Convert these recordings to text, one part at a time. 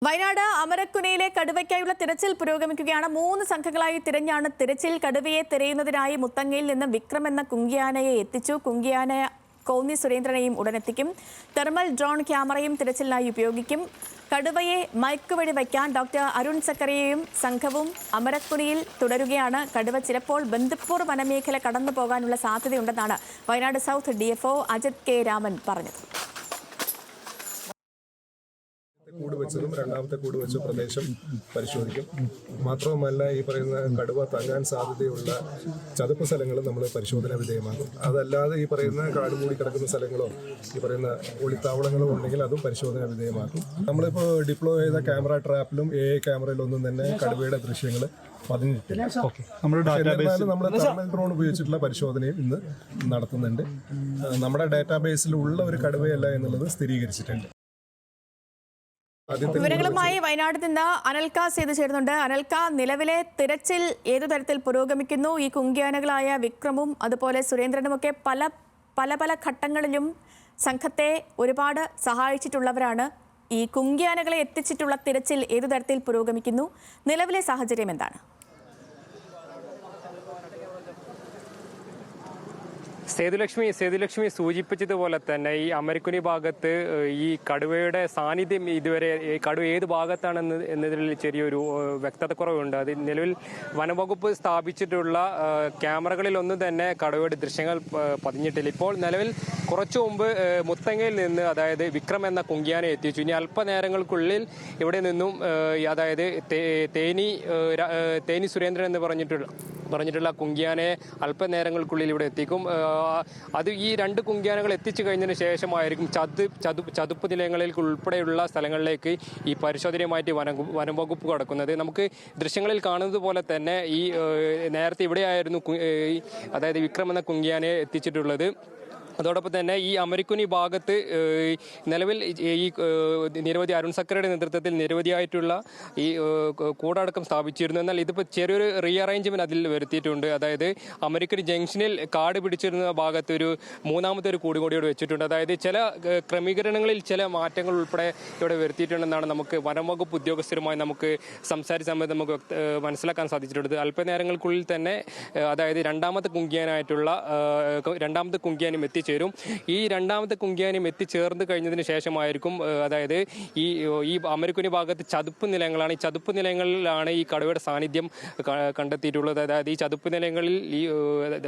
വയനാട് അമരക്കുനയിലെ കടുവയ്ക്കായുള്ള തിരച്ചിൽ പുരോഗമിക്കുകയാണ്. 3 സംഘങ്ങളായി തിരഞ്ഞാണ് തിരച്ചിൽ. കടുവയെ തിരയുന്നതിനായി മുത്തങ്ങയിൽ നിന്ന് വിക്രം എന്ന കുങ്കിയാനയെ എത്തിച്ചു. കുങ്കിയാന കോന്നി സുരേന്ദ്രനെയും ഉടനെത്തിക്കും. തെർമൽ ഡ്രോൺ ക്യാമറയും തിരച്ചിലിനായി ഉപയോഗിക്കും. കടുവയെ മയക്കുവെടി വയ്ക്കാൻ ഡോക്ടർ അരുൺ സക്കറിയയും സംഘവും അമരക്കുനയിൽ തുടരുകയാണ്. കടുവ ചിലപ്പോൾ ബന്ദിപ്പൂർ വനമേഖല കടന്നു പോകാനുള്ള സാധ്യതയുണ്ടെന്നാണ് Wayanad south DFO Ajith K Raman പറഞ്ഞത്. കൂട് വെച്ചതും രണ്ടാമത്തെ കൂട് വെച്ച പ്രദേശം പരിശോധിക്കും. മാത്രവുമല്ല, ഈ പറയുന്ന കടുവ തങ്ങാൻ സാധ്യതയുള്ള ചതുപ്പ് സ്ഥലങ്ങളും നമ്മൾ പരിശോധന വിധേയമാക്കും. അതല്ലാതെ ഈ പറയുന്ന കാട് മൂടി കിടക്കുന്ന സ്ഥലങ്ങളോ ഈ പറയുന്ന ഒളിത്താവളങ്ങളോ ഉണ്ടെങ്കിൽ അതും പരിശോധന വിധേയമാക്കും. നമ്മളിപ്പോൾ ഡിപ്ലോയ് ചെയ്ത ക്യാമറ ട്രാപ്പിലും AI ക്യാമറയിലൊന്നും തന്നെ കടുവയുടെ ദൃശ്യങ്ങൾ പതിഞ്ഞിട്ടില്ല. എന്നിരുന്നാലും നമ്മൾ തെർമൽ ഡ്രോൺ ഉപയോഗിച്ചിട്ടുള്ള പരിശോധനയും ഇന്ന് നടത്തുന്നുണ്ട്. നമ്മുടെ ഡാറ്റാബേസിലുള്ള ഒരു കടുവയല്ല എന്നുള്ളത് സ്ഥിരീകരിച്ചിട്ടുണ്ട്. വിവരങ്ങളുമായി വയനാട് നിന്ന് അനൽക സേതു ചേരുന്നുണ്ട്. അനൽക, നിലവിലെ തിരച്ചിൽ ഏതു തരത്തിൽ പുരോഗമിക്കുന്നു? ഈ കുങ്കിയാനകളായ വിക്രമും അതുപോലെ സുരേന്ദ്രനുമൊക്കെ പല ഘട്ടങ്ങളിലും സംഘത്തെ ഒരുപാട് സഹായിച്ചിട്ടുള്ളവരാണ്. ഈ കുങ്കിയാനകളെ എത്തിച്ചിട്ടുള്ള തിരച്ചിൽ ഏതു തരത്തിൽ പുരോഗമിക്കുന്നു? നിലവിലെ സാഹചര്യം എന്താണ്? സേതുലക്ഷ്മി സൂചിപ്പിച്ചതുപോലെ തന്നെ ഈ അമരക്കുനി ഭാഗത്ത് ഈ കടുവയുടെ സാന്നിധ്യം ഇതുവരെ കടുവ ഏത് ഭാഗത്താണെന്നതിൽ ചെറിയൊരു വ്യക്തതക്കുറവുണ്ട്. അത് നിലവിൽ വനംവകുപ്പ് സ്ഥാപിച്ചിട്ടുള്ള ക്യാമറകളിലൊന്നും തന്നെ കടുവയുടെ ദൃശ്യങ്ങൾ പതിഞ്ഞിട്ടില്ല. ഇപ്പോൾ നിലവിൽ കുറച്ചു മുമ്പ് മുത്തങ്ങയിൽ നിന്ന് അതായത് വിക്രം എന്ന കുങ്കിയാനെ എത്തിച്ചു. ഇനി അല്പനേരങ്ങൾക്കുള്ളിൽ ഇവിടെ നിന്നും അതായത് തേനി സുരേന്ദ്രൻ എന്ന് പറഞ്ഞിട്ടുള്ള കുങ്കിയാനെ അല്പനേരങ്ങൾക്കുള്ളിൽ ഇവിടെ എത്തിക്കും. അത് ഈ 2 കുങ്കിയാനകൾ എത്തിച്ചു കഴിഞ്ഞതിന് ശേഷമായിരിക്കും ചതുപ്പ് നിലയങ്ങളിൽ ഉൾപ്പെടെയുള്ള സ്ഥലങ്ങളിലേക്ക് ഈ പരിശോധനയുമായിട്ട് വനംവകുപ്പ് കടക്കുന്നത്. നമുക്ക് ദൃശ്യങ്ങളിൽ കാണുന്നത് പോലെ തന്നെ ഈ നേരത്തെ ഇവിടെയായിരുന്നു അതായത് വിക്രം എന്ന കുങ്കിയാനെ എത്തിച്ചിട്ടുള്ളത്. അതോടൊപ്പം തന്നെ ഈ അമരക്കുനി ഭാഗത്ത് നിലവിൽ ഈ നിരവധി അരുൺ സക്കറിയുടെ നേതൃത്വത്തിൽ നിരവധിയായിട്ടുള്ള ഈ കൂടടക്കം സ്ഥാപിച്ചിരുന്നു. എന്നാൽ ഇതിപ്പോൾ ചെറിയൊരു റീഅറേഞ്ച്മെന്റ് അതിൽ വരുത്തിയിട്ടുണ്ട്. അതായത് അമരക്കുനി ജംഗ്ഷനിൽ കാട് പിടിച്ചിരുന്ന ഭാഗത്ത് ഒരു 3ാമത്തെ ഒരു കൂടി കൂടി വെച്ചിട്ടുണ്ട്. അതായത് ചില ക്രമീകരണങ്ങളിൽ ചില മാറ്റങ്ങൾ ഉൾപ്പെടെ ഇവിടെ വരുത്തിയിട്ടുണ്ടെന്നാണ് നമുക്ക് വനംവകുപ്പ് ഉദ്യോഗസ്ഥരുമായി നമുക്ക് സംസാരിച്ച സമയത്ത് നമുക്ക് മനസ്സിലാക്കാൻ സാധിച്ചിട്ടുള്ളത്. അല്പനേരങ്ങൾക്കുള്ളിൽ തന്നെ അതായത് രണ്ടാമത്തെ കുങ്കിയാനും എത്തിച്ചേരും. ഈ 2ാമത്തെ കുങ്കിയാനും എത്തിച്ചേർന്ന് കഴിഞ്ഞതിന് ശേഷമായിരിക്കും അതായത് ഈ അമരക്കുനി ഭാഗത്ത് ചതുപ്പ് നിലയങ്ങളാണ്. ഈ ചതുപ്പ് നിലയങ്ങളിലാണ് ഈ കടുവയുടെ സാന്നിധ്യം കണ്ടെത്തിയിട്ടുള്ളത്. അതായത് ഈ ചതുപ്പ് നിലയങ്ങളിൽ ഈ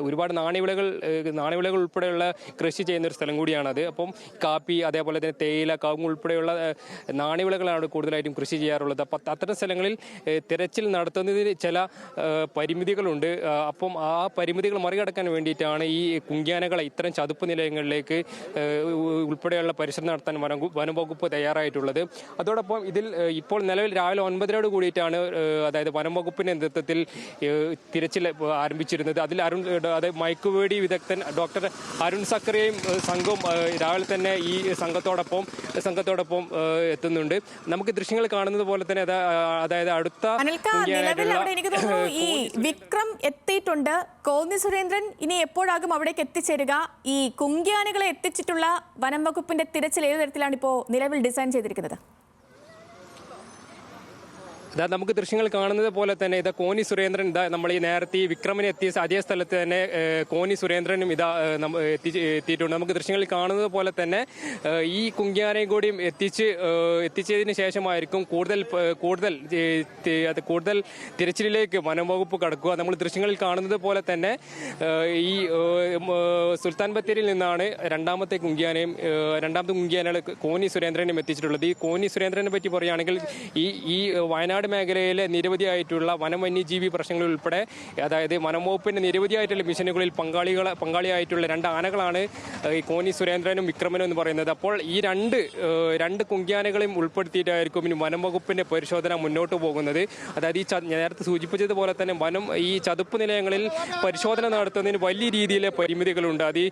ഒരുപാട് നാണ്യവിളകൾ ഉൾപ്പെടെയുള്ള കൃഷി ചെയ്യുന്ന ഒരു സ്ഥലം കൂടിയാണത്. അപ്പം കാപ്പി, അതേപോലെ തന്നെ തേയില, കവുങ്ങ് ഉൾപ്പെടെയുള്ള നാണ്യവിളകളാണ് കൂടുതലായിട്ടും കൃഷി ചെയ്യാറുള്ളത്. അപ്പം അത്തരം സ്ഥലങ്ങളിൽ തിരച്ചിൽ നടത്തുന്നതിന് ചില പരിമിതികളുണ്ട്. അപ്പം ആ പരിമിതികൾ മറികടക്കാൻ വേണ്ടിയിട്ടാണ് ഈ കുങ്കിയാനകളെ ഇത്തരം ചതുപ്പ് നിലയങ്ങളിലേക്ക് ഉൾപ്പെടെയുള്ള പരിശോധന നടത്താൻ വനംവകുപ്പ് തയ്യാറായിട്ടുള്ളത്. അതോടൊപ്പം ഇതിൽ ഇപ്പോൾ നിലവിൽ രാവിലെ 9:30 കൂടിയിട്ടാണ് അതായത് വനംവകുപ്പിന്റെ നേതൃത്വത്തിൽ തിരച്ചിൽ ആരംഭിച്ചിരുന്നത്. അതിൽ മയക്കുവേടി വിദഗ്ധൻ ഡോക്ടർ അരുൺ സക്കറിയയും സംഘവും രാവിലെ തന്നെ ഈ സംഘത്തോടൊപ്പം എത്തുന്നുണ്ട്. നമുക്ക് ദൃശ്യങ്ങൾ കാണുന്നത് പോലെ തന്നെ അതായത് അടുത്ത ഈ വിക്രം എത്തിയിട്ടുണ്ട്. കോന്നി സുരേന്ദ്രൻ ഇനി എപ്പോഴാകും അവിടേക്ക് എത്തിച്ചേരുക? ഈ കുങ്കിയാനകളെ എത്തിച്ചിട്ടുള്ള വനംവകുപ്പിന്റെ തിരച്ചിൽ ഏതു തരത്തിലാണ് ഇപ്പോൾ നിലവിൽ ഡിസൈൻ ചെയ്തിരിക്കുന്നത്? നമുക്ക് ദൃശ്യങ്ങൾ കാണുന്നത് പോലെ തന്നെ കോന്നി സുരേന്ദ്രൻ നമ്മൾ ഈ നേരത്തെ ഈ വിക്രമിനെ എത്തിയ അതേ സ്ഥലത്ത് തന്നെ കോന്നി സുരേന്ദ്രനും എത്തിയിട്ടുണ്ട്. നമുക്ക് ദൃശ്യങ്ങളിൽ കാണുന്നത് പോലെ തന്നെ ഈ കുങ്കിയാനയും കൂടിയും എത്തിച്ചതിന് ശേഷമായിരിക്കും കൂടുതൽ തിരച്ചിലിലേക്ക് വനംവകുപ്പ് കടക്കുക. നമ്മൾ ദൃശ്യങ്ങളിൽ കാണുന്നത് പോലെ തന്നെ ഈ സുൽത്താൻ ബത്തേരിയിൽ നിന്നാണ് രണ്ടാമത്തെ കുങ്കിയാനകൾ കോന്നി സുരേന്ദ്രനും എത്തിച്ചിട്ടുള്ളത്. ഈ കോന്നി സുരേന്ദ്രനെ പറ്റി പറയുകയാണെങ്കിൽ ഈ വയനാട് മേഖലയിലെ നിരവധിയായിട്ടുള്ള വന്യജീവി പ്രശ്നങ്ങൾ ഉൾപ്പെടെ അതായത് വനംവകുപ്പിന്റെ നിരവധിയായിട്ടുള്ള മിഷനുകളിൽ പങ്കാളിയായിട്ടുള്ള 2 ആനകളാണ് ഈ കോന്നി സുരേന്ദ്രനും വിക്രമനും എന്ന് പറയുന്നത്. അപ്പോൾ ഈ രണ്ട് കുങ്കിയാനകളെയും ഉൾപ്പെടുത്തിയിട്ടായിരിക്കും ഇനി വനംവകുപ്പിന്റെ പരിശോധന മുന്നോട്ട് പോകുന്നത്. അതായത് ഈ നേരത്തെ സൂചിപ്പിച്ചതുപോലെ തന്നെ ഈ ചതുപ്പ് നിലയങ്ങളിൽ പരിശോധന നടത്തുന്നതിന് വലിയ രീതിയിലെ പരിമിതികളുണ്ട്. അത് ഈ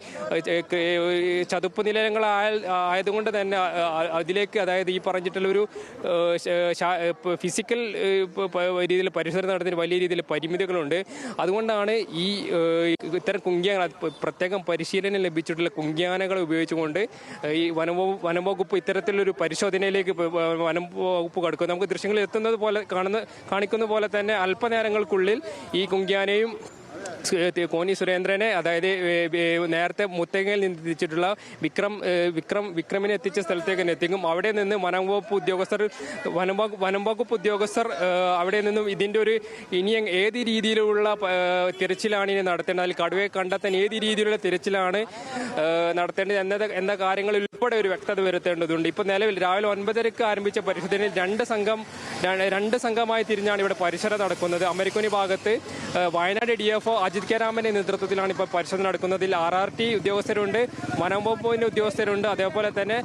ചതുപ്പ് നിലയങ്ങളായതുകൊണ്ട് തന്നെ അതിലേക്ക് അതായത് ഈ പറഞ്ഞിട്ടുള്ള ഒരു ഫിസിക്കൽ ടെക്നിക്കൽ രീതിയിൽ പരിശോധന നടത്തുന്നതിന് വലിയ രീതിയിൽ പരിമിതികളുണ്ട്. അതുകൊണ്ടാണ് ഈ ഇത്തരം കുങ്കിയാന പ്രത്യേകം പരിശീലനം ലഭിച്ചിട്ടുള്ള കുങ്കിയാനകളെ ഉപയോഗിച്ചുകൊണ്ട് ഈ വനംവകുപ്പ് ഇത്തരത്തിലൊരു പരിശോധനയിലേക്ക് വനംവകുപ്പ് കടക്കും. നമുക്ക് ദൃശ്യങ്ങളിൽ എത്തുന്നത് പോലെ കാണിക്കുന്ന പോലെ തന്നെ അല്പനേരങ്ങൾക്കുള്ളിൽ ഈ കുങ്കിയാനയും കോന്നി സുരേന്ദ്രനെ, അതായത് നേരത്തെ മുത്തങ്ങയിൽ നിന്ന് എത്തിച്ചിട്ടുള്ള വിക്രമിനെ എത്തിച്ച സ്ഥലത്തേക്ക് തന്നെ എത്തിക്കും. അവിടെ നിന്ന് വനംവകുപ്പ് ഉദ്യോഗസ്ഥർ അവിടെ നിന്നും ഇതിൻ്റെ ഒരു ഇനി ഏത് രീതിയിലുള്ള തിരച്ചിലാണ് ഇനി നടത്തേണ്ടത്, അതിൽ കടുവയെ കണ്ടെത്താൻ ഏത് രീതിയിലുള്ള തിരച്ചിലാണ് നടത്തേണ്ടത് എന്ന കാര്യങ്ങളിൽ ഉൾപ്പെടെ ഒരു വ്യക്തത വരുത്തേണ്ടതുണ്ട്. ഇപ്പോൾ നിലവിൽ രാവിലെ 9:30 ആരംഭിച്ച പരിശോധനയിൽ രണ്ട് സംഘമായി തിരിഞ്ഞാണ് ഇവിടെ പരിശോധന നടക്കുന്നത്. അമരക്കുനി ഭാഗത്ത് വയനാട് DFO അജിത് കെ രാമന്റെ നേതൃത്വത്തിലാണ് ഇപ്പോൾ പരിശോധന നടക്കുന്നത്. ഇതിൽ RRT ഉദ്യോഗസ്ഥരുണ്ട്, വനംവകുപ്പിന്റെ ഉദ്യോഗസ്ഥരുണ്ട്, അതേപോലെ തന്നെ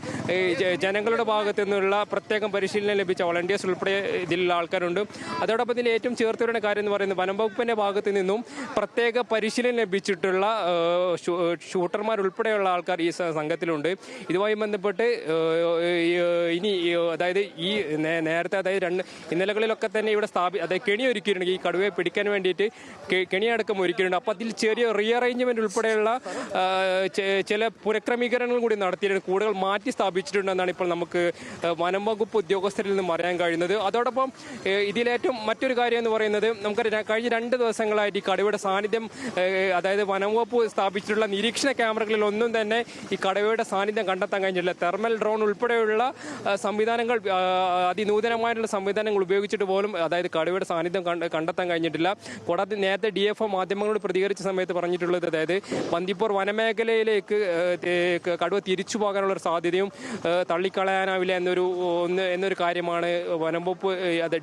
ജനങ്ങളുടെ ഭാഗത്തു നിന്നുള്ള പ്രത്യേകം പരിശീലനം ലഭിച്ച വോളണ്ടിയേഴ്സ് ഉൾപ്പെടെ ഇതിലുള്ള ആൾക്കാരുണ്ട്. അതോടൊപ്പം ഇതിൽ ഏറ്റവും ചേർത്ത് വരുന്ന കാര്യം എന്ന് പറയുന്നത് വനംവകുപ്പിന്റെ ഭാഗത്തു നിന്നും പ്രത്യേക പരിശീലനം ലഭിച്ചിട്ടുള്ള ഷൂട്ടർമാർ ഉൾപ്പെടെയുള്ള ആൾക്കാർ ഈ സംഘത്തിലുണ്ട്. ഇതുമായി ബന്ധപ്പെട്ട് ഇനി അതായത് ഈ നേരത്തെ അതായത് ഇന്നലകളിലൊക്കെ തന്നെ ഇവിടെ അതായത് കെണി ഒരുക്കിയിട്ടുണ്ട്. ഈ കടുവയെ പിടിക്കാൻ വേണ്ടിയിട്ട് കെണിയടക്കം ഒരുക്കിയിട്ടുണ്ട്. അപ്പോൾ അതിൽ ചെറിയ റീഅറേഞ്ച്മെന്റ് ഉൾപ്പെടെയുള്ള ചില പുനഃക്രമീകരണങ്ങൾ കൂടി നടത്തിയിട്ടുണ്ട്. കൂടുതൽ മാറ്റി സ്ഥാപിച്ചിട്ടുണ്ടെന്നാണ് ഇപ്പോൾ നമുക്ക് വനംവകുപ്പ് ഉദ്യോഗസ്ഥരിൽ നിന്നും അറിയാൻ കഴിയുന്നത്. അതോടൊപ്പം ഇതിലേറ്റവും മറ്റൊരു കാര്യം എന്ന് പറയുന്നത് നമുക്ക് കഴിഞ്ഞ 2 ദിവസങ്ങളായിട്ട് ഈ കടുവയുടെ സാന്നിധ്യം, അതായത് വനംവകുപ്പ് സ്ഥാപിച്ചിട്ടുള്ള നിരീക്ഷണ ക്യാമറകളിൽ ഒന്നും തന്നെ ഈ കടുവയുടെ സാന്നിധ്യം കണ്ടെത്താൻ കഴിഞ്ഞിട്ടില്ല. തെർമൽ ഡ്രോൺ ഉൾപ്പെടെയുള്ള സംവിധാനങ്ങൾ, അതിനൂതനമായിട്ടുള്ള സംവിധാനങ്ങൾ ഉപയോഗിച്ചിട്ട് പോലും അതായത് കടുവയുടെ സാന്നിധ്യം കണ്ടെത്താൻ കഴിഞ്ഞിട്ടില്ല. കൂടാതെ നേരത്തെ DFO മാധ്യമങ്ങളോട് പ്രതികരിച്ച സമയത്ത് പറഞ്ഞിട്ടുള്ളത്, അതായത് ബന്ദിപ്പൂർ വനമേഖലയിലേക്ക് കടുവ തിരിച്ചു പോകാനുള്ള ഒരു സാധ്യതയും തള്ളിക്കളയാനാവില്ല എന്നൊരു കാര്യമാണ് വനംവകുപ്പ്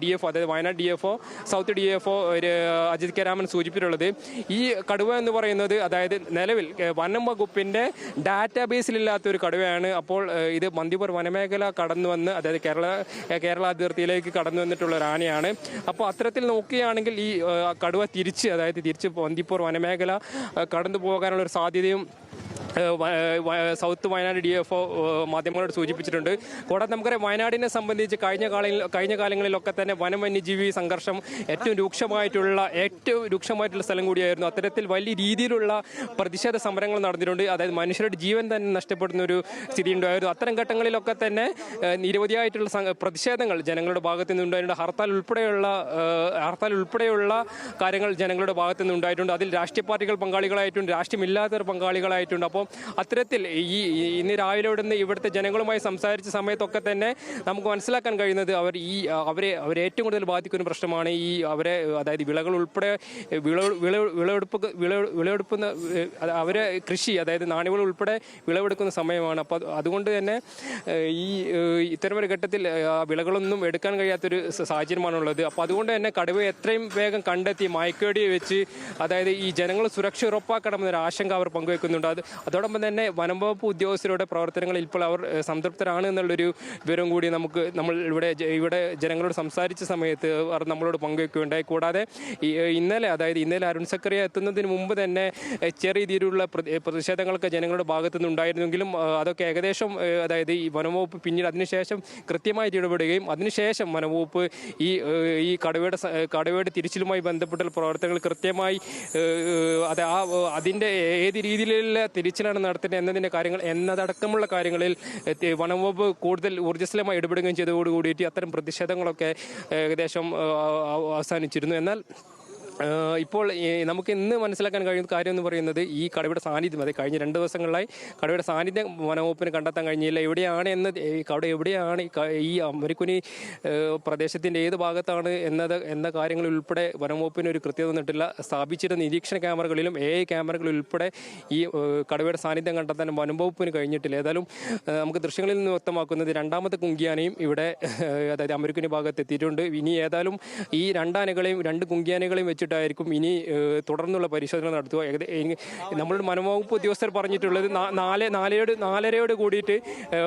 DFO, അതായത് Wayanad DFO, south DFO Ajith K Raman സൂചിപ്പിച്ചിട്ടുള്ളത്. ഈ കടുവ എന്ന് പറയുന്നത് അതായത് നിലവിൽ വനം വകുപ്പിന്റെ ഡാറ്റാബേസിലില്ലാത്ത ഒരു കടുവയാണ്. അപ്പോൾ ഇത് ബന്ദിപ്പൂർ വനമേഖല കടന്നു വന്ന്, അതായത് കേരള അതിർത്തിയിലേക്ക് കടന്നു വന്നിട്ടുള്ള ഒരു ആനയാണ്. അപ്പോൾ അത്തരത്തിൽ നോക്കുകയാണെങ്കിൽ ഈ കടുവ തിരിച്ച് ബന്ദിപ്പൂർ വനമേഖല കടന്നു പോകാനുള്ള ഒരു സാധ്യതയും സൗത്ത് വയനാട് DFO മാധ്യമങ്ങളോട് സൂചിപ്പിച്ചിട്ടുണ്ട്. കൂടാതെ നമുക്കറിയാം വയനാടിനെ സംബന്ധിച്ച് കഴിഞ്ഞ കാലങ്ങളിലൊക്കെ തന്നെ വന്യജീവി സംഘർഷം ഏറ്റവും രൂക്ഷമായിട്ടുള്ള സ്ഥലം കൂടിയായിരുന്നു. അത്തരത്തിൽ വലിയ രീതിയിലുള്ള പ്രതിഷേധ സമരങ്ങൾ നടന്നിട്ടുണ്ട്. അതായത് മനുഷ്യരുടെ ജീവൻ തന്നെ നഷ്ടപ്പെടുന്ന ഒരു സ്ഥിതി ഉണ്ടായിരുന്നു. അത്തരം ഘട്ടങ്ങളിലൊക്കെ തന്നെ നിരവധിയായിട്ടുള്ള പ്രതിഷേധങ്ങൾ ജനങ്ങളുടെ ഭാഗത്തു നിന്നുണ്ടായിട്ടുണ്ട്. ഹർത്താൽ ഉൾപ്പെടെയുള്ള കാര്യങ്ങൾ ജനങ്ങളുടെ ഭാഗത്തു നിന്നുണ്ടായിട്ടുണ്ട്. അതിൽ രാഷ്ട്രീയ പാർട്ടികൾ പങ്കാളികളായിട്ടുണ്ട്, രാഷ്ട്രീയമില്ലാത്തവർ പങ്കാളികളായിട്ടുണ്ട്. അപ്പോൾ അത്തരത്തിൽ ഇന്ന് രാവിലെ ഇവിടുത്തെ ജനങ്ങളുമായി സംസാരിച്ച സമയത്തൊക്കെ തന്നെ നമുക്ക് മനസ്സിലാക്കാൻ കഴിയുന്നത് അവരെ ഏറ്റവും കൂടുതൽ ബാധിക്കുന്ന പ്രശ്നമാണ് ഈ അതായത് വിളകൾ ഉൾപ്പെടെ വിളവെടുക്കുന്ന അവരെ കൃഷി, അതായത് നാണ്യവിള ഉൾപ്പെടെ വിളവെടുക്കുന്ന സമയമാണ്. അപ്പോൾ അതുകൊണ്ട് തന്നെ ഇത്തരമൊരു ഘട്ടത്തിൽ വിളകളൊന്നും എടുക്കാൻ കഴിയാത്തൊരു സാഹചര്യമാണുള്ളത്. അപ്പോൾ അതുകൊണ്ട് തന്നെ കടുവയെ എത്രയും വേഗം കണ്ടെത്തി മയക്കുവെടി വെച്ച് അതായത് ഈ ജനങ്ങൾ സുരക്ഷ ഉറപ്പാക്കണമെന്നൊരു ആശങ്ക അവർ പങ്കുവെക്കുന്നുണ്ട്. അതോടൊപ്പം തന്നെ വനംവകുപ്പ് ഉദ്യോഗസ്ഥരുടെ പ്രവർത്തനങ്ങളിൽ ഇപ്പോൾ അവർ സംതൃപ്തരാണ് എന്നുള്ളൊരു വിവരം കൂടി നമ്മൾ ഇവിടെ ജനങ്ങളോട് സംസാരിച്ച സമയത്ത് അവർ നമ്മളോട് പങ്കുവെക്കുകയുണ്ടായി. കൂടാതെ ഇന്നലെ അരുൺ സക്കറിയ എത്തുന്നതിന് മുമ്പ് തന്നെ ചെറിയ രീതിയിലുള്ള പ്രതിഷേധങ്ങളൊക്കെ ജനങ്ങളുടെ ഭാഗത്തു നിന്നുണ്ടായിരുന്നെങ്കിലും അതൊക്കെ ഏകദേശം അതായത് ഈ വനംവകുപ്പ് പിന്നീട് അതിനുശേഷം കൃത്യമായിട്ട് ഇടപെടുകയും അതിനുശേഷം വനംവകുപ്പ് ഈ കടുവയുടെ തിരിച്ചിലുമായി ബന്ധപ്പെട്ട പ്രവർത്തനങ്ങൾ കൃത്യമായി അതിൻ്റെ ഏത് രീതിയിലുള്ള തിരിച്ചിലാണ് നടത്തേണ്ടത് എന്നതടക്കമുള്ള കാര്യങ്ങളിൽ വനംവകുപ്പ് കൂടുതൽ ഊർജ്ജസ്വലമായി ഇടപെടുകയും ചെയ്തതോടുകൂടിയിട്ട് അത്തരം പ്രതിഷേധങ്ങളൊക്കെ ഏകദേശം അവസാനിച്ചിരുന്നു. എന്നാൽ ഇപ്പോൾ നമുക്ക് ഇന്ന് മനസ്സിലാക്കാൻ കഴിയുന്ന കാര്യം എന്ന് പറയുന്നത് ഈ കടുവയുടെ സാന്നിധ്യം, അതായത് കഴിഞ്ഞ 2 ദിവസങ്ങളിലായി കടുവയുടെ സാന്നിധ്യം വനംവകുപ്പിന് കണ്ടെത്താൻ കഴിഞ്ഞില്ല. കടുവ എവിടെയാണ് ഈ അമരക്കുനി പ്രദേശത്തിൻ്റെ ഏത് ഭാഗത്താണ് എന്ന കാര്യങ്ങളിൽ ഉൾപ്പെടെ വനംവകുപ്പിന് ഒരു കൃത്യത വന്നിട്ടില്ല. സ്ഥാപിച്ചിരുന്ന നിരീക്ഷണ ക്യാമറകളിലും AI ക്യാമറകളിൽ ഉൾപ്പെടെ ഈ കടുവയുടെ സാന്നിധ്യം കണ്ടെത്താൻ വനംവകുപ്പിന് കഴിഞ്ഞിട്ടില്ല. ഏതായാലും നമുക്ക് ദൃശ്യങ്ങളിൽ നിന്ന് വ്യക്തമാക്കുന്നത് 2ാമത്തെ കുങ്കിയാനയും ഇവിടെ അതായത് അമരക്കുനി ഭാഗത്ത് എത്തിയിട്ടുണ്ട്. ഇനി ഏതായാലും ഈ 2 ആനകളെയും 2 കുങ്കിയാനകളെയും വെച്ചിട്ട് വെച്ചിട്ടായിരിക്കും ഇനി തുടർന്നുള്ള പരിശോധന നടത്തുക. നമ്മളുടെ വനംവകുപ്പ് ഉദ്യോഗസ്ഥർ പറഞ്ഞിട്ടുള്ളത് 4:30 കൂടിയിട്ട്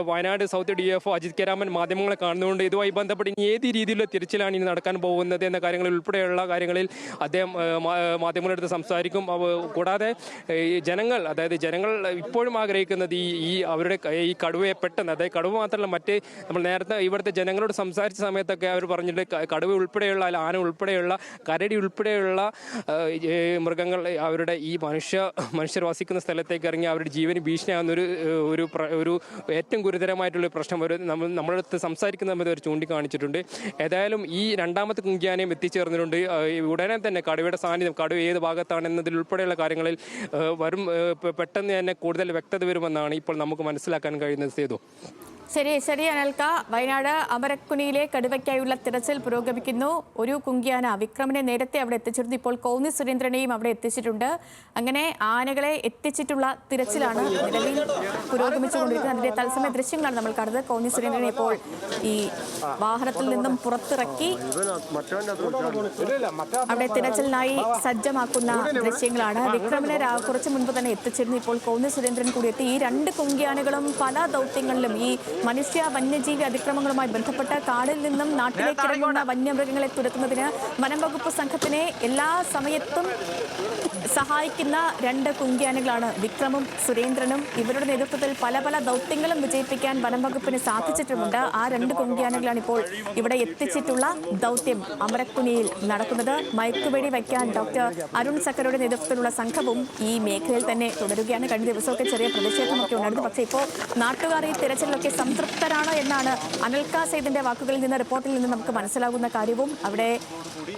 Wayanad south DFO Ajith K Raman മാധ്യമങ്ങളെ കാണുന്നതുകൊണ്ട് ഇതുമായി ബന്ധപ്പെട്ട് ഇനി ഏത് രീതിയിലുള്ള തിരച്ചിലാണ് ഇനി നടക്കാൻ പോകുന്നത് എന്ന കാര്യങ്ങളിൽ ഉൾപ്പെടെയുള്ള കാര്യങ്ങളിൽ അദ്ദേഹം മാധ്യമങ്ങളുടെ അടുത്ത് സംസാരിക്കും. കൂടാതെ ജനങ്ങൾ, അതായത് ജനങ്ങൾ ഇപ്പോഴും ആഗ്രഹിക്കുന്നത് ഈ അവരുടെ ഈ കടുവയെ പെട്ടെന്ന്, അതായത് കടുവ മാത്രമല്ല മറ്റ് നമ്മൾ നേരത്തെ ഇവിടുത്തെ ജനങ്ങളോട് സംസാരിച്ച സമയത്തൊക്കെ അവർ പറഞ്ഞിട്ട് കടുവ ഉൾപ്പെടെയുള്ള ആന ഉൾപ്പെടെയുള്ള കരടി ഉൾപ്പെടെയുള്ള മൃഗങ്ങൾ അവരുടെ ഈ മനുഷ്യർ വസിക്കുന്ന സ്ഥലത്തേക്ക് ഇറങ്ങി അവരുടെ ജീവന് ഭീഷണിയാകുന്ന ഒരു ഏറ്റവും ഗുരുതരമായിട്ടുള്ള പ്രശ്നം നമ്മളടുത്ത് സംസാരിക്കുന്ന സമയത്ത് അവർ ചൂണ്ടിക്കാണിച്ചിട്ടുണ്ട്. ഏതായാലും ഈ രണ്ടാമത്തെ കുങ്കിയാനയും എത്തിച്ചേർന്നിട്ടുണ്ട്. ഉടനെ തന്നെ കടുവയുടെ സാന്നിധ്യം, കടുവ ഏത് ഭാഗത്താണ് എന്നതിൽ ഉൾപ്പെടെയുള്ള കാര്യങ്ങളിൽ പെട്ടെന്ന് തന്നെ കൂടുതൽ വ്യക്തത വരുമെന്നാണ് ഇപ്പോൾ നമുക്ക് മനസ്സിലാക്കാൻ കഴിയുന്നത്. സേതു. ശരി അനൽക്ക, വയനാട് അമരക്കുനിയിലെ കടുവയ്ക്കായുള്ള തിരച്ചിൽ പുരോഗമിക്കുന്നു. ഒരു കുങ്കിയാന വിക്രമിനെ നേരത്തെ അവിടെ എത്തിച്ചിരുന്നു. ഇപ്പോൾ കോന്നി സുരേന്ദ്രനെയും അവിടെ എത്തിച്ചിട്ടുണ്ട്. അങ്ങനെ ആനകളെ എത്തിച്ചിട്ടുള്ള തിരച്ചിലാണ് നിലവിൽ പുരോഗമിച്ചുകൊണ്ടിരിക്കുന്നത്. അതിന്റെ തത്സമയ ദൃശ്യങ്ങളാണ് നമ്മൾ കാണുന്നത്. കോന്നി സുരേന്ദ്രനെ ഇപ്പോൾ ഈ വാഹനത്തിൽ നിന്നും പുറത്തിറക്കി അവിടെ തിരച്ചിലിനായി സജ്ജമാക്കുന്ന ദൃശ്യങ്ങളാണ്. വിക്രമിനെ കുറച്ചു മുൻപ് തന്നെ എത്തിച്ചിരുന്നു. ഇപ്പോൾ കോന്നി സുരേന്ദ്രൻ കൂടി എത്തി. ഈ രണ്ട് കുങ്കിയാനകളും പല ദൗത്യങ്ങളിലും ഈ മനുഷ്യ വന്യജീവി അതിക്രമങ്ങളുമായി ബന്ധപ്പെട്ട് കാടിൽ നിന്നും നാട്ടിലേക്ക് ഇറങ്ങുന്ന വന്യമൃഗങ്ങളെ തുരത്തുന്നതിന് വനം വകുപ്പ് സംഘത്തിനെ എല്ലാ സമയത്തും സഹായിക്കുന്ന രണ്ട് കുങ്കിയാനകളാണ് വിക്രമും സുരേന്ദ്രനും. ഇവരുടെ നേതൃത്വത്തിൽ പല ദൗത്യങ്ങളും വിജയിപ്പിക്കാൻ വനം വകുപ്പിന് സാധിച്ചിട്ടുമുണ്ട്. ആ രണ്ട് കുങ്കിയാനകളാണ് ഇപ്പോൾ ഇവിടെ എത്തിച്ചിട്ടുള്ള ദൗത്യം അമരക്കുനിയിൽ നടക്കുന്നത്. മയക്കുവെടി വയ്ക്കാൻ ഡോക്ടർ അരുൺ സക്കറുടെ നേതൃത്വത്തിലുള്ള സംഘവും ഈ മേഖലയിൽ തന്നെ തുടരുകയാണ്. കഴിഞ്ഞ ദിവസമൊക്കെ ചെറിയ പ്രതിഷേധമൊക്കെ ഉണ്ടായിരുന്നു. പക്ഷേ ഇപ്പോൾ നാട്ടുകാർ ഈ തിരച്ചിലൊക്കെ സംതൃപ്തരാണ് എന്നാണ് അനൽക്ക സെയ്ദിന്റെ വാക്കുകളിൽ നിന്ന്, റിപ്പോർട്ടിൽ നിന്ന് നമുക്ക് മനസ്സിലാകുന്ന കാര്യവും. അവിടെ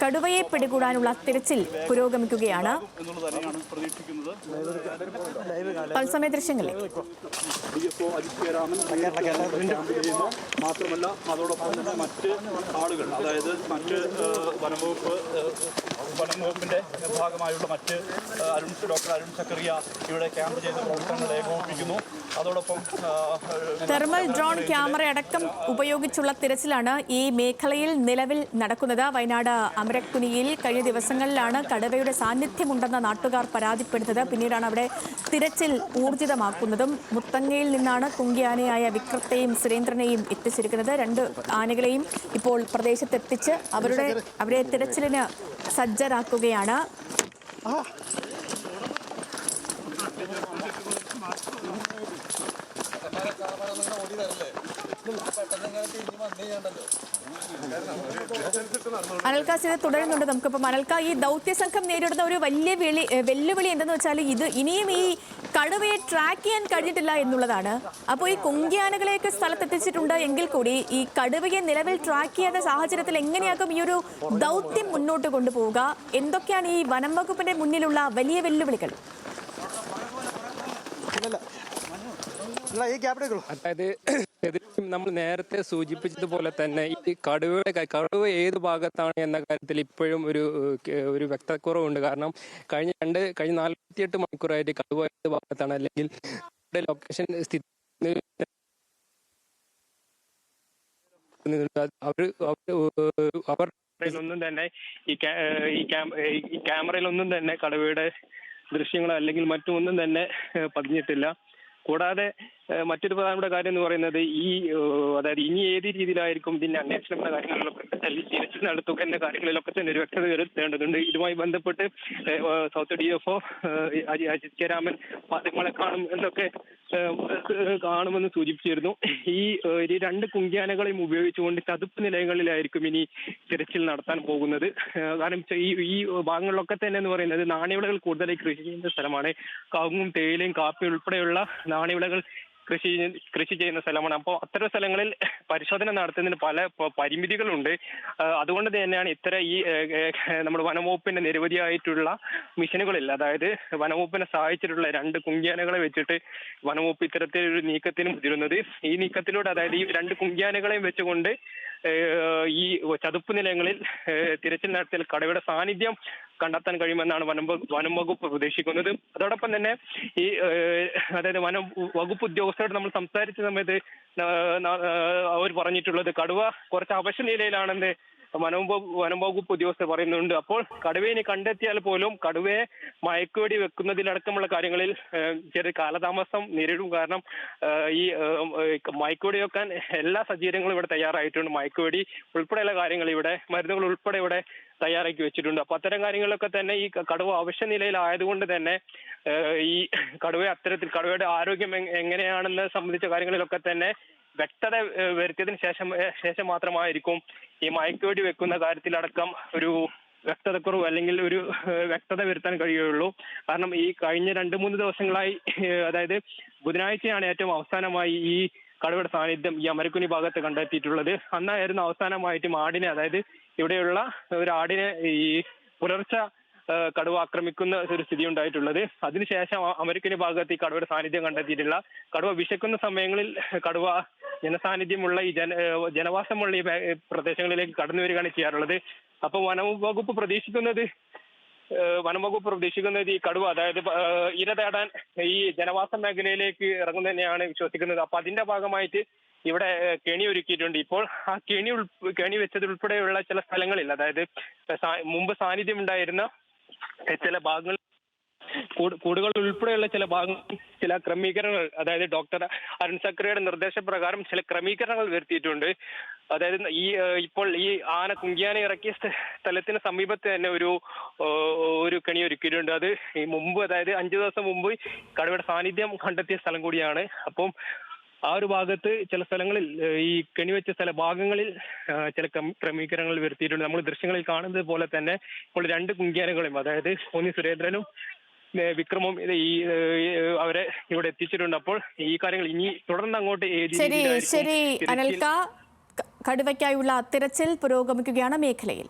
കടുവയെ പിടികൂടാനുള്ള തിരച്ചിൽ പുരോഗമിക്കുകയാണ്. തത്സമയ ദൃശ്യങ്ങളിലേക്ക്. മാത്രമല്ല അതോടൊപ്പം തന്നെ മറ്റ് ആളുകൾ, അതായത് മറ്റ് വനംവകുപ്പിന്റെ ഭാഗമായുള്ള മറ്റ് ഡോക്ടർ അരുൺ സക്കറിയ ഇവിടെ ക്യാമ്പ് ചെയ്ത് പ്രവർത്തനങ്ങൾ ഏകോപിപ്പിക്കുന്നു. അതോടൊപ്പം തെർമൽ ഡ്രോൺ ക്യാമറ അടക്കം ഉപയോഗിച്ചുള്ള തിരച്ചിലാണ് ഈ മേഖലയിൽ നിലവിൽ നടക്കുന്നത്. വയനാട് അമരക്കുനിയിൽ കഴിഞ്ഞ ദിവസങ്ങളിലാണ് കടുവയുടെ സാന്നിധ്യമുണ്ടെന്ന നാട്ടുകാർ പരാതിപ്പെടുന്നത്. പിന്നീടാണ് അവിടെ തിരച്ചിൽ ഊർജിതമാക്കുന്നതും. മുത്തങ്ങയിൽ നിന്നാണ് കുങ്കിയാനയായ വിക്രത്തെയും സുരേന്ദ്രനെയും എത്തിച്ചിരിക്കുന്നത്. രണ്ട് ആനകളെയും ഇപ്പോൾ പ്രദേശത്തെത്തിച്ച് അവരെ തിരച്ചിലിന് സജ്ജരാക്കുകയാണ്. അനൽക്ക ഇത് തുടരുന്നുണ്ട്. നമുക്കിപ്പോൾ അനൽക്ക, ഈ ദൗത്യസംഘം നേരിടുന്ന ഒരു വലിയ വെല്ലുവിളി എന്തെന്ന് വെച്ചാൽ ഇത് ഇനിയും ഈ കടുവയെ ട്രാക്ക് ചെയ്യാൻ കഴിഞ്ഞിട്ടില്ല എന്നുള്ളതാണ്. അപ്പോൾ ഈ കുങ്കിയാനകളെയൊക്കെ സ്ഥലത്തെത്തിച്ചിട്ടുണ്ട് എങ്കിൽ കൂടി ഈ കടുവയെ നിലവിൽ ട്രാക്ക് ചെയ്യാത്ത സാഹചര്യത്തിൽ എങ്ങനെയാകും ഈ ഒരു ദൗത്യം മുന്നോട്ട് കൊണ്ടുപോവുക? എന്തൊക്കെയാണ് ഈ വനം വകുപ്പിന്റെ മുന്നിലുള്ള വലിയ വെല്ലുവിളികൾ? അതായത് നമ്മൾ നേരത്തെ സൂചിപ്പിച്ചതുപോലെ തന്നെ ഈ കടുവ ഏത് ഭാഗത്താണ് എന്ന കാര്യത്തിൽ ഇപ്പോഴും ഒരു വ്യക്തക്കുറവുണ്ട്. കാരണം കഴിഞ്ഞ 48 മണിക്കൂറായിട്ട് കടുവ ഏത് ഭാഗത്താണ് അല്ലെങ്കിൽ ലൊക്കേഷൻ സ്ഥിതി അവർ ഒന്നും തന്നെ ഈ ക്യാമറയിലൊന്നും തന്നെ കടുവയുടെ ദൃശ്യങ്ങളോ അല്ലെങ്കിൽ മറ്റൊന്നും തന്നെ പതിഞ്ഞിട്ടില്ല. കൂടാതെ മറ്റൊരു പ്രധാനപ്പെട്ട കാര്യം എന്ന് പറയുന്നത് അതായത് ഇനി ഏത് രീതിയിലായിരിക്കും ഇതിന്റെ അന്വേഷണം എന്ന കാര്യങ്ങളിലൊക്കെ തിരച്ചിൽ നടത്തുക എന്ന കാര്യങ്ങളിലൊക്കെ തന്നെ ഒരു വ്യക്തത വരുത്തേണ്ടതുണ്ട്. ഇതുമായി ബന്ധപ്പെട്ട് south DFO Ajith K Raman മാധ്യമങ്ങളെ കാണുമെന്ന് സൂചിപ്പിച്ചിരുന്നു. ഈ രണ്ട് കുങ്കിയാനകളെയും ഉപയോഗിച്ചുകൊണ്ട് ചതുപ്പ് നിലയങ്ങളിലായിരിക്കും ഇനി തിരച്ചിൽ നടത്താൻ പോകുന്നത്. കാരണം ഈ ഭാഗങ്ങളിലൊക്കെ തന്നെ എന്ന് പറയുന്നത് നാണ്യവിളകൾ കൂടുതലായി കൃഷി ചെയ്യുന്ന സ്ഥലമാണ്. കവുങ്ങും തേയിലയും കാപ്പി ഉൾപ്പെടെയുള്ള നാണ്യവിളകൾ കൃഷി ചെയ്യുന്ന സ്ഥലമാണ്. അപ്പോൾ അത്തരം സ്ഥലങ്ങളിൽ പരിശോധന നടത്തുന്നതിന് പല പരിമിതികളുണ്ട്. അതുകൊണ്ട് തന്നെയാണ് നമ്മുടെ വനംവകുപ്പിന്റെ നിരവധിയായിട്ടുള്ള മിഷനുകളിൽ, അതായത് വനംവകുപ്പിനെ സഹായിച്ചിട്ടുള്ള രണ്ട് കുങ്കിയാനകളെ വെച്ചിട്ട് വനംവകുപ്പ് ഇത്തരത്തിലൊരു നീക്കത്തിന് മുതിരുന്നത്. ഈ നീക്കത്തിലൂടെ, അതായത് ഈ രണ്ട് കുങ്കിയാനകളെയും വെച്ചുകൊണ്ട് ഈ ചതുപ്പ് നിലയങ്ങളിൽ തിരച്ചിൽ നടത്തിയാൽ കടുവയുടെ സാന്നിധ്യം കണ്ടെത്താൻ കഴിയുമെന്നാണ് വനം വകുപ്പ് പ്രതീക്ഷിക്കുന്നത്. അതോടൊപ്പം തന്നെ അതായത് വനം വകുപ്പ് ഉദ്യോഗസ്ഥരോട് നമ്മൾ സംസാരിച്ച സമയത്ത് അവർ പറഞ്ഞിട്ടുള്ളത് കടുവ കുറച്ച് അവശ നിലയിലാണെന്ന് വനം വകുപ്പ് ഉദ്യോഗസ്ഥർ പറയുന്നുണ്ട്. അപ്പോൾ കടുവയെ കണ്ടെത്തിയാൽ പോലും കടുവയെ മയക്കുവെടി വെക്കുന്നതിലടക്കമുള്ള കാര്യങ്ങളിൽ ചെറിയ കാലതാമസം നേരിടും. കാരണം ഈ മയക്കുവെടി വെക്കാൻ എല്ലാ സജ്ജീകരണങ്ങളും ഇവിടെ തയ്യാറായിട്ടുണ്ട്. മയക്കുവെടി ഉൾപ്പെടെയുള്ള കാര്യങ്ങൾ ഇവിടെ, മരുന്നുകൾ ഉൾപ്പെടെ ഇവിടെ തയ്യാറാക്കി വെച്ചിട്ടുണ്ട്. അപ്പൊ അത്തരം കാര്യങ്ങളൊക്കെ തന്നെ ഈ കടുവ അവശ്യ നിലയിലായതുകൊണ്ട് തന്നെ ഈ കടുവയുടെ ആരോഗ്യം എങ്ങനെയാണെന്ന് സംബന്ധിച്ച കാര്യങ്ങളിലൊക്കെ തന്നെ വ്യക്തത വരുത്തിയതിനു ശേഷം മാത്രമായിരിക്കും ഈ മയക്കുവെടി വെക്കുന്ന കാര്യത്തിലടക്കം ഒരു വ്യക്തതക്കുറവ് അല്ലെങ്കിൽ ഒരു വ്യക്തത വരുത്താൻ കഴിയുള്ളൂ. കാരണം ഈ കഴിഞ്ഞ 2-3 ദിവസങ്ങളായി, അതായത് ബുധനാഴ്ചയാണ് ഏറ്റവും അവസാനമായി ഈ കടുവയുടെ സാന്നിധ്യം ഈ അമരക്കുനി ഭാഗത്ത് കണ്ടെത്തിയിട്ടുള്ളത്. അന്നായിരുന്നു അവസാനമായിട്ട് ആടിനെ, അതായത് ഇവിടെയുള്ള ഒരു ആടിനെ ഈ പുലർച്ചെ കടുവ ആക്രമിക്കുന്ന ഒരു സ്ഥിതി ഉണ്ടായിട്ടുള്ളത്. അതിനുശേഷം അമരക്കുനി ഭാഗത്ത് ഈ കടുവയുടെ സാന്നിധ്യം കണ്ടെത്തിയിട്ടില്ല. കടുവ വിശക്കുന്ന സമയങ്ങളിൽ കടുവ ജനസാന്നിധ്യമുള്ള ഈ ജനവാസമുള്ള ഈ പ്രദേശങ്ങളിലേക്ക് കടന്നു വരികയാണ് ചെയ്യാറുള്ളത്. അപ്പൊ വനംവകുപ്പ് പ്രതീക്ഷിക്കുന്നത് ഈ കടുവ, അതായത് ഇര തേടാൻ ഈ ജനവാസ മേഖലയിലേക്ക് ഇറങ്ങുന്നതന്നെയാണ് വിശ്വസിക്കുന്നത്. അപ്പൊ അതിന്റെ ഭാഗമായിട്ട് ഇവിടെ കെണി ഒരുക്കിയിട്ടുണ്ട്. ഇപ്പോൾ ആ കെണി വെച്ചതുൾപ്പെടെയുള്ള ചില സ്ഥലങ്ങളിൽ, അതായത് മുമ്പ് സാന്നിധ്യം ഉണ്ടായിരുന്ന ചില ഭാഗങ്ങൾ, കൂടുകൾ ഉൾപ്പെടെയുള്ള ചില ഭാഗങ്ങളിൽ ചില ക്രമീകരണങ്ങൾ, അതായത് ഡോക്ടർ അരുൺ സക്രിയയുടെ നിർദ്ദേശപ്രകാരം ചില ക്രമീകരണങ്ങൾ വരുത്തിയിട്ടുണ്ട്. അതായത് ഇപ്പോൾ ഈ കുങ്കിയാന ഇറക്കിയ സ്ഥലത്തിന് സമീപത്ത് തന്നെ ഒരു കെണി ഒരുക്കിയിട്ടുണ്ട്. അത് ഈ മുമ്പ്, അതായത് 5 ദിവസം മുമ്പ് കടുവയുടെ സാന്നിധ്യം കണ്ടെത്തിയ സ്ഥലം കൂടിയാണ്. അപ്പം ആ ഒരു ഭാഗത്ത് ചില സ്ഥലങ്ങളിൽ ഈ കെണിവെച്ച ചില ഭാഗങ്ങളിൽ ചില ക്രമീകരണങ്ങൾ വരുത്തിയിട്ടുണ്ട്. നമ്മൾ ദൃശ്യങ്ങളിൽ കാണുന്നത് പോലെ തന്നെ ഇപ്പോൾ 2 കുങ്കിയാനകളും, അതായത് കോന്നി സുരേന്ദ്രനും വിക്രമും അവരെ ഇവിടെ എത്തിച്ചിട്ടുണ്ട്. അപ്പോൾ ഈ കാര്യങ്ങൾ ഇനി തുടർന്ന് അങ്ങോട്ട് ശരി അനിൽക്ക, കടുവയ്ക്കായുള്ള തിരച്ചിൽ പുരോഗമിക്കുകയാണ് മേഖലയിൽ.